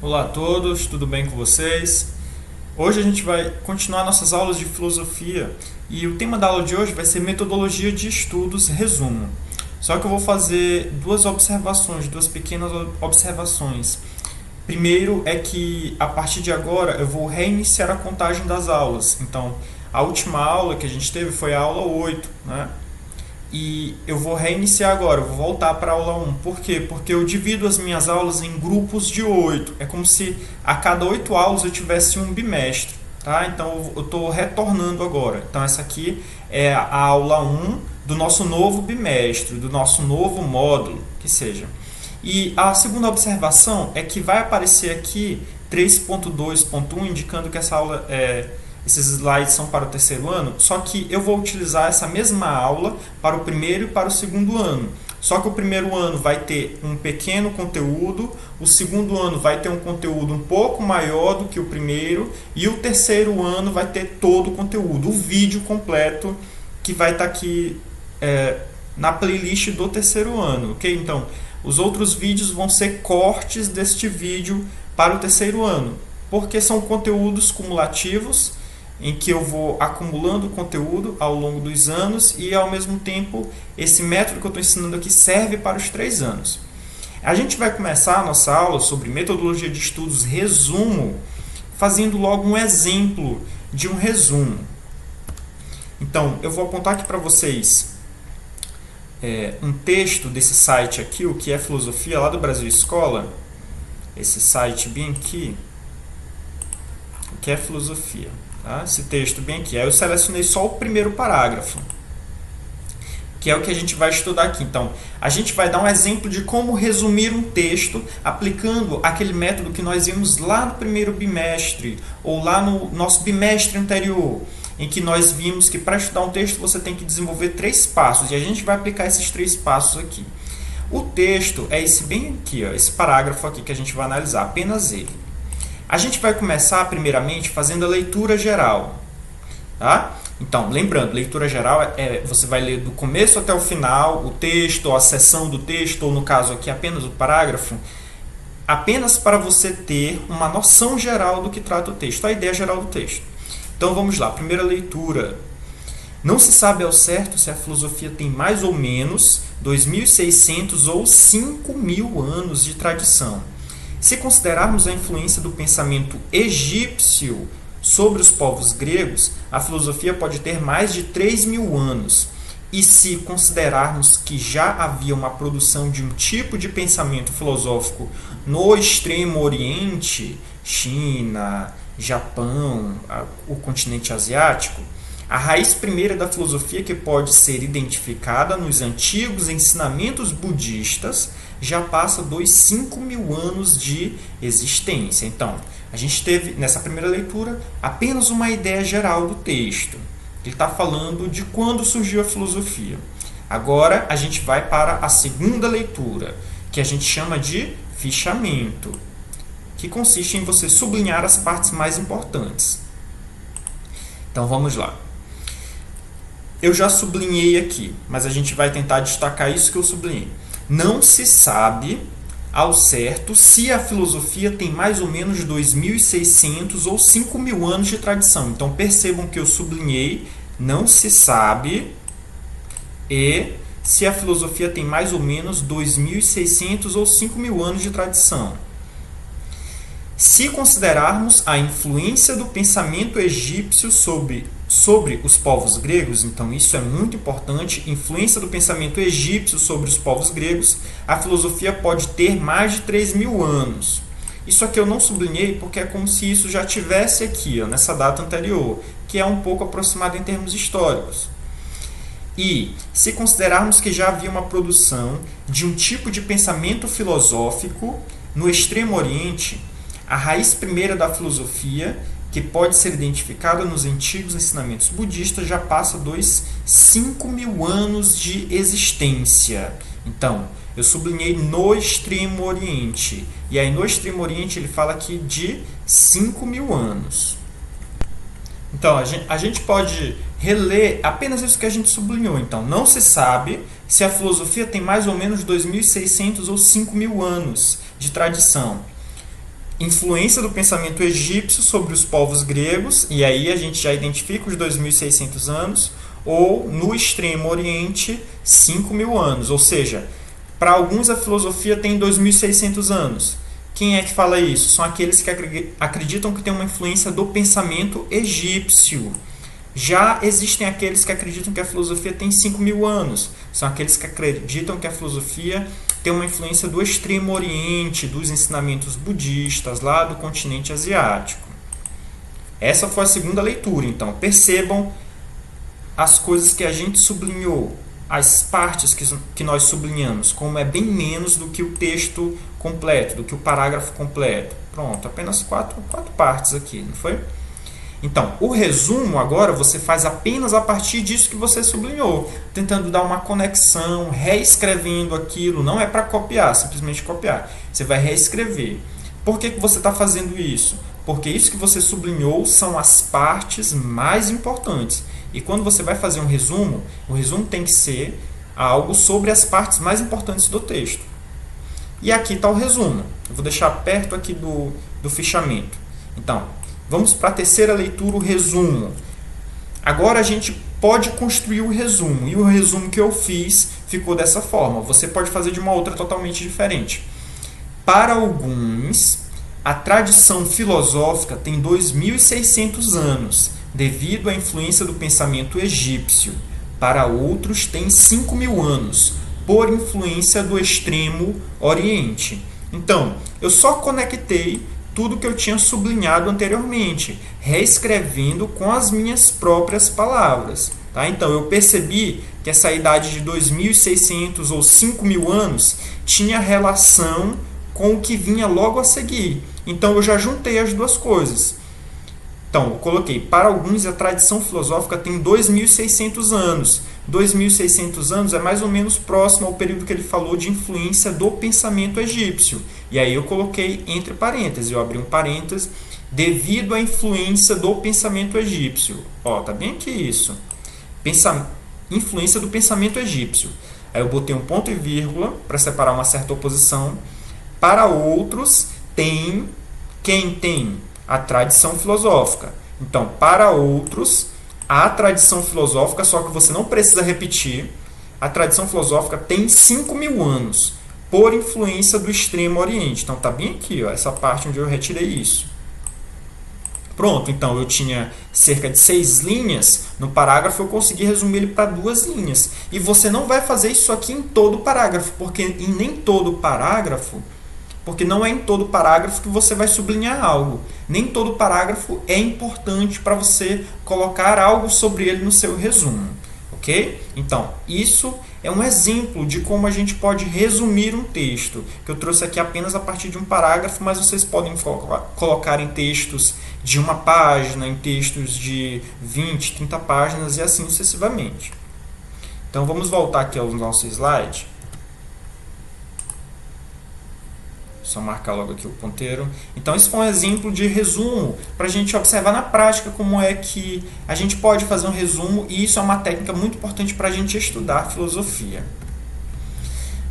Olá a todos, tudo bem com vocês? Hoje a gente vai continuar nossas aulas de filosofia e o tema da aula de hoje vai ser metodologia de estudos, resumo. Só que eu vou fazer duas pequenas observações. Primeiro é que a partir de agora eu vou reiniciar a contagem das aulas. Então, a última aula que a gente teve foi a aula 8, né? E eu vou reiniciar agora, eu vou voltar para a aula 1. Por quê? Porque eu divido as minhas aulas em grupos de 8. É como se a cada 8 aulas eu tivesse um bimestre. Tá? Então eu estou retornando agora. Então essa aqui é a aula 1 do nosso novo bimestre, do nosso novo módulo, que seja. E a segunda observação é que vai aparecer aqui 3.2.1 indicando que esses slides são para o terceiro ano, só que eu vou utilizar essa mesma aula para o primeiro e para o segundo ano. Só que o primeiro ano vai ter um pequeno conteúdo, o segundo ano vai ter um conteúdo um pouco maior do que o primeiro, e o terceiro ano vai ter todo o conteúdo, o vídeo completo que vai estar aqui na playlist do terceiro ano, ok? Então, os outros vídeos vão ser cortes deste vídeo para o terceiro ano, porque são conteúdos cumulativos, em que eu vou acumulando conteúdo ao longo dos anos e, ao mesmo tempo, esse método que eu estou ensinando aqui serve para os 3 anos. A gente vai começar a nossa aula sobre metodologia de estudos resumo, fazendo logo um exemplo de um resumo. Então, eu vou apontar aqui para vocês um texto desse site aqui, o que é filosofia, lá do Brasil Escola. Esse site bem aqui, o que é filosofia. Tá? Esse texto bem aqui. Aí eu selecionei só o primeiro parágrafo, que é o que a gente vai estudar aqui. Então, a gente vai dar um exemplo de como resumir um texto aplicando aquele método que nós vimos lá no primeiro bimestre, ou lá no nosso bimestre anterior, em que nós vimos que para estudar um texto você tem que desenvolver 3 passos, e a gente vai aplicar esses 3 passos aqui. O texto é esse bem aqui, ó, esse parágrafo aqui que a gente vai analisar, apenas ele. A gente vai começar, primeiramente, fazendo a leitura geral. Tá? Então, lembrando, leitura geral você vai ler do começo até o final o texto, ou a seção do texto, ou no caso aqui apenas o parágrafo, apenas para você ter uma noção geral do que trata o texto, a ideia geral do texto. Então, vamos lá. Primeira leitura. Não se sabe ao certo se a filosofia tem mais ou menos 2.600 ou 5.000 anos de tradição. Se considerarmos a influência do pensamento egípcio sobre os povos gregos, a filosofia pode ter mais de 3.000 anos. E se considerarmos que já havia uma produção de um tipo de pensamento filosófico no Extremo Oriente, China, Japão, o continente asiático, a raiz primeira da filosofia, que pode ser identificada nos antigos ensinamentos budistas, já passa dos 5.000 anos de existência. Então, a gente teve, nessa primeira leitura, apenas uma ideia geral do texto. Ele está falando de quando surgiu a filosofia. Agora, a gente vai para a segunda leitura, que a gente chama de fichamento, que consiste em você sublinhar as partes mais importantes. Então, vamos lá. Eu já sublinhei aqui, mas a gente vai tentar destacar isso que eu sublinhei. Não se sabe ao certo se a filosofia tem mais ou menos 2.600 ou 5.000 anos de tradição. Então, percebam que eu sublinhei, não se sabe, e se a filosofia tem mais ou menos 2.600 ou 5.000 anos de tradição. Se considerarmos a influência do pensamento egípcio sobre os povos gregos, então isso é muito importante, influência do pensamento egípcio sobre os povos gregos, a filosofia pode ter mais de 3.000 anos. Isso aqui eu não sublinhei porque é como se isso já tivesse aqui, ó, nessa data anterior, que é um pouco aproximado em termos históricos. E se considerarmos que já havia uma produção de um tipo de pensamento filosófico no Extremo Oriente, a raiz primeira da filosofia, que pode ser identificada nos antigos ensinamentos budistas, já passa dos 5.000 anos de existência. Então, eu sublinhei no Extremo Oriente. E aí, no Extremo Oriente, ele fala aqui de 5.000 anos. Então, a gente pode reler apenas isso que a gente sublinhou. Então, não se sabe se a filosofia tem mais ou menos 2.600 ou 5.000 anos de tradição. influência do pensamento egípcio sobre os povos gregos, e aí a gente já identifica os 2.600 anos, ou no Extremo Oriente, 5.000 anos. Ou seja, para alguns a filosofia tem 2.600 anos. Quem é que fala isso? São aqueles que acreditam que tem uma influência do pensamento egípcio. Já existem aqueles que acreditam que a filosofia tem 5.000 anos. São aqueles que acreditam que a filosofia tem uma influência do Extremo Oriente, dos ensinamentos budistas, lá do continente asiático. Essa foi a segunda leitura, então. Percebam as coisas que a gente sublinhou, as partes que nós sublinhamos, como é bem menos do que o texto completo, do que o parágrafo completo. Pronto, apenas quatro partes aqui, não foi? Então, o resumo agora você faz apenas a partir disso que você sublinhou, tentando dar uma conexão, reescrevendo aquilo. Não é para copiar, simplesmente copiar. Você vai reescrever. Por que você está fazendo isso? Porque isso que você sublinhou são as partes mais importantes. E quando você vai fazer um resumo, o resumo tem que ser algo sobre as partes mais importantes do texto. E aqui está o resumo. Eu vou deixar perto aqui do fichamento. Então, vamos para a terceira leitura, o resumo. Agora a gente pode construir o resumo. E o resumo que eu fiz ficou dessa forma. Você pode fazer de uma outra totalmente diferente. Para alguns, a tradição filosófica tem 2.600 anos, devido à influência do pensamento egípcio. Para outros, tem 5.000 anos, por influência do Extremo Oriente. Então, eu só conectei tudo que eu tinha sublinhado anteriormente, reescrevendo com as minhas próprias palavras. Tá? Então, eu percebi que essa idade de 2.600 ou 5.000 anos tinha relação com o que vinha logo a seguir. Então, eu já juntei as duas coisas. Então, eu coloquei, para alguns a tradição filosófica tem 2.600 anos. 2.600 anos é mais ou menos próximo ao período que ele falou de influência do pensamento egípcio. E aí eu coloquei entre parênteses, eu abri um parênteses, devido à influência do pensamento egípcio. Ó, tá bem aqui isso. Influência do pensamento egípcio. Aí eu botei um ponto e vírgula para separar uma certa oposição. Para outros, quem tem a tradição filosófica. Então, para outros, a tradição filosófica, só que você não precisa repetir, a tradição filosófica tem 5.000 anos, por influência do Extremo Oriente. Então, está bem aqui, ó, essa parte onde eu retirei isso. Pronto, então eu tinha cerca de 6 linhas, no parágrafo eu consegui resumir ele para 2 linhas. E você não vai fazer isso aqui em todo o parágrafo, porque em nem todo parágrafo, porque não é em todo parágrafo que você vai sublinhar algo. Nem todo parágrafo é importante para você colocar algo sobre ele no seu resumo. Ok? Então, isso é um exemplo de como a gente pode resumir um texto, que eu trouxe aqui apenas a partir de um parágrafo, mas vocês podem colocar em textos de 1 página, em textos de 20, 30 páginas e assim sucessivamente. Então, vamos voltar aqui ao nosso slide. Só marcar logo aqui o ponteiro. Então, esse foi um exemplo de resumo para a gente observar na prática como é que a gente pode fazer um resumo, e isso é uma técnica muito importante para a gente estudar filosofia.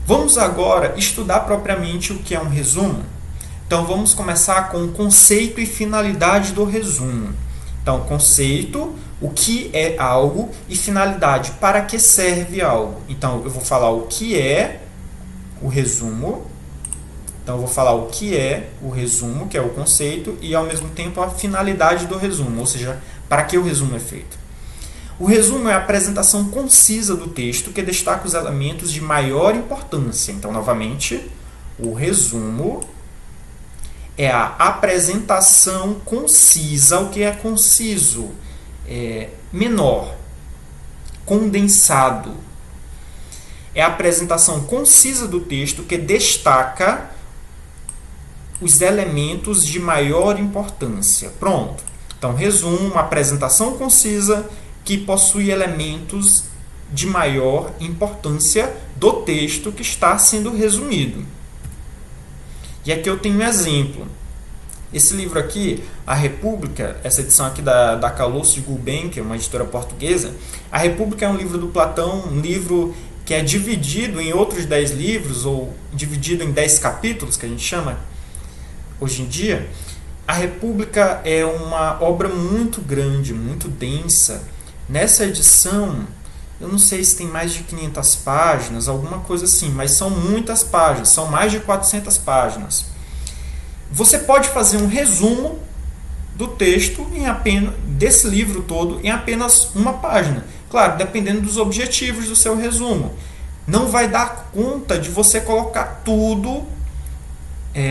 Vamos agora estudar propriamente o que é um resumo. Então, vamos começar com o conceito e finalidade do resumo. Então, conceito, o que é algo, e finalidade, para que serve algo. Então, eu vou falar o que é o resumo. Então, eu vou falar o que é o resumo, que é o conceito, e, ao mesmo tempo, a finalidade do resumo, ou seja, para que o resumo é feito. O resumo é a apresentação concisa do texto que destaca os elementos de maior importância. Então, novamente, o resumo é a apresentação concisa. O que é conciso? É menor, condensado. É a apresentação concisa do texto que destaca os elementos de maior importância. Pronto. Então, resumo, uma apresentação concisa que possui elementos de maior importância do texto que está sendo resumido. E aqui eu tenho um exemplo. Esse livro aqui, A República, essa edição aqui da Calouste Gulbenkian, uma editora portuguesa, A República é um livro do Platão, um livro que é dividido em outros 10 livros, ou dividido em 10 capítulos, que a gente chama. hoje em dia, a República é uma obra muito grande, muito densa. Nessa edição, eu não sei se tem mais de 500 páginas, alguma coisa assim, mas são muitas páginas, são mais de 400 páginas. Você pode fazer um resumo do texto desse livro todo em apenas uma página. Claro, dependendo dos objetivos do seu resumo. Não vai dar conta de você colocar tudo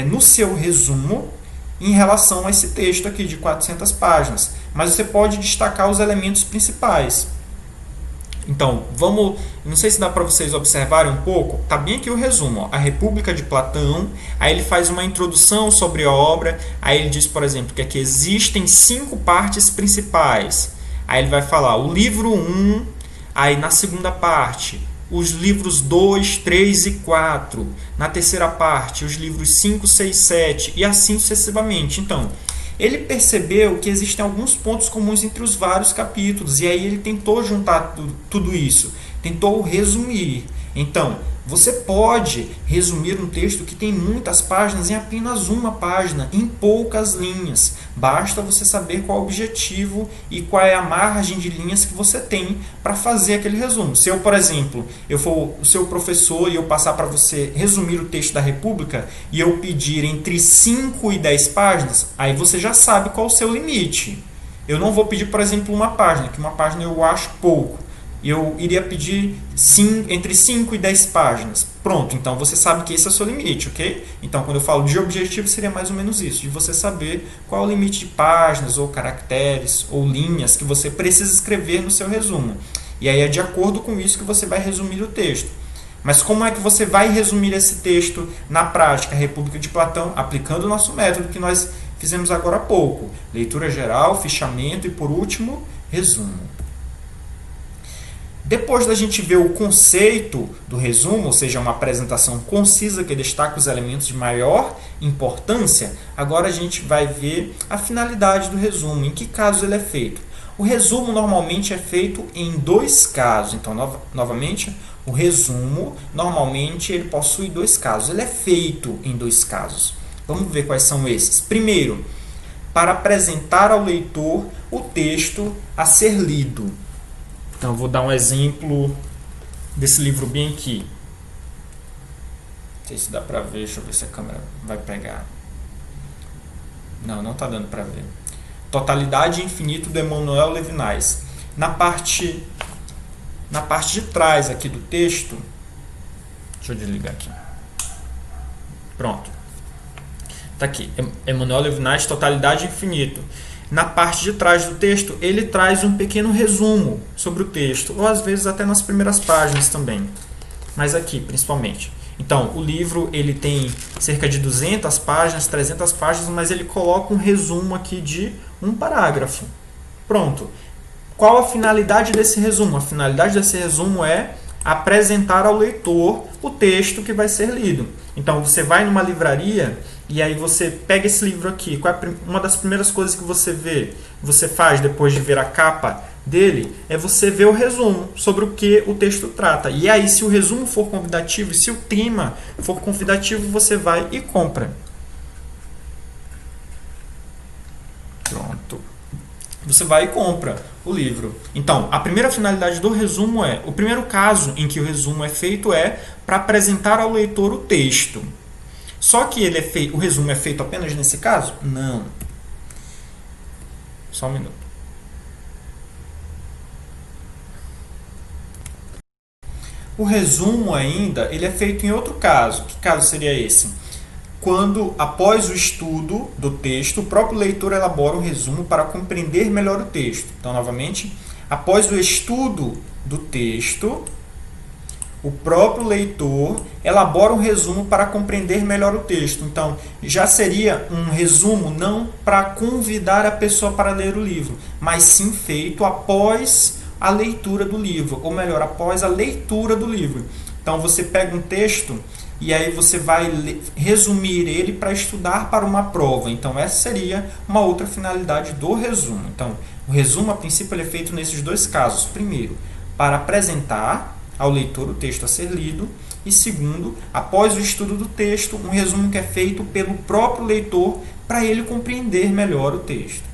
no seu resumo em relação a esse texto aqui de 400 páginas. Mas você pode destacar os elementos principais. Então, não sei se dá para vocês observarem um pouco, está bem aqui o resumo, ó, a República de Platão, aí ele faz uma introdução sobre a obra, aí ele diz, por exemplo, que aqui existem 5 partes principais, aí ele vai falar o livro 1, aí na segunda parte, os livros 2, 3 e 4, na terceira parte, os livros 5, 6, 7 e assim sucessivamente. Então, ele percebeu que existem alguns pontos comuns entre os vários capítulos, e aí ele tentou juntar tudo isso, tentou resumir. Então, você pode resumir um texto que tem muitas páginas em apenas uma página, em poucas linhas. Basta você saber qual é o objetivo e qual é a margem de linhas que você tem para fazer aquele resumo. Se eu, por exemplo, eu for o seu professor e eu passar para você resumir o texto da República e eu pedir entre 5 e 10 páginas, aí você já sabe qual é o seu limite. Eu não vou pedir, por exemplo, uma página, que uma página eu acho pouco. Eu iria pedir entre 5 e 10 páginas. Pronto, então você sabe que esse é o seu limite, ok? Então, quando eu falo de objetivo, seria mais ou menos isso, de você saber qual é o limite de páginas, ou caracteres, ou linhas que você precisa escrever no seu resumo. E aí é de acordo com isso que você vai resumir o texto. Mas como é que você vai resumir esse texto na prática? República de Platão, aplicando o nosso método que nós fizemos agora há pouco. Leitura geral, fichamento e, por último, resumo. Depois da gente ver o conceito do resumo, ou seja, uma apresentação concisa que destaca os elementos de maior importância, agora a gente vai ver a finalidade do resumo, em que casos ele é feito. O resumo normalmente é feito em 2 casos. Então, novamente, o resumo normalmente ele possui 2 casos. Ele é feito em 2 casos. Vamos ver quais são esses. Primeiro, para apresentar ao leitor o texto a ser lido. Então, eu vou dar um exemplo desse livro bem aqui. Não sei se dá para ver. Deixa eu ver se a câmera vai pegar. Não está dando para ver. Totalidade e Infinito, de Emmanuel Levinas. Na parte de trás aqui do texto... Deixa eu desligar aqui. Pronto. Está aqui. Emmanuel Levinas, Totalidade e Infinito. Na parte de trás do texto, ele traz um pequeno resumo sobre o texto, ou às vezes até nas primeiras páginas também, mas aqui principalmente. Então, o livro ele tem cerca de 200 páginas, 300 páginas, mas ele coloca um resumo aqui de um parágrafo. Pronto. Qual a finalidade desse resumo? A finalidade desse resumo é apresentar ao leitor o texto que vai ser lido. Então, você vai numa livraria e aí você pega esse livro aqui. Qual é uma das primeiras coisas que você faz depois de ver a capa dele? É você ver o resumo sobre o que o texto trata. E aí, se o resumo for convidativo e se o tema for convidativo, você vai e compra. Pronto. Você vai e compra o livro. Então, a primeira finalidade do resumo o primeiro caso em que o resumo é feito é para apresentar ao leitor o texto. Só que o resumo é feito apenas nesse caso? Não. Só um minuto. O resumo ainda, ele é feito em outro caso. Que caso seria esse? Quando, após o estudo do texto, o próprio leitor elabora um resumo para compreender melhor o texto. Então, novamente, após o estudo do texto, o próprio leitor elabora um resumo para compreender melhor o texto. Então, já seria um resumo não para convidar a pessoa para ler o livro, mas sim feito após a leitura do livro, ou melhor, após a leitura do livro. Então, você pega um texto e aí você vai resumir ele para estudar para uma prova. Então, essa seria uma outra finalidade do resumo. Então, o resumo, a princípio, ele é feito nesses 2 casos. Primeiro, para apresentar ao leitor o texto a ser lido, e segundo, após o estudo do texto, um resumo que é feito pelo próprio leitor para ele compreender melhor o texto.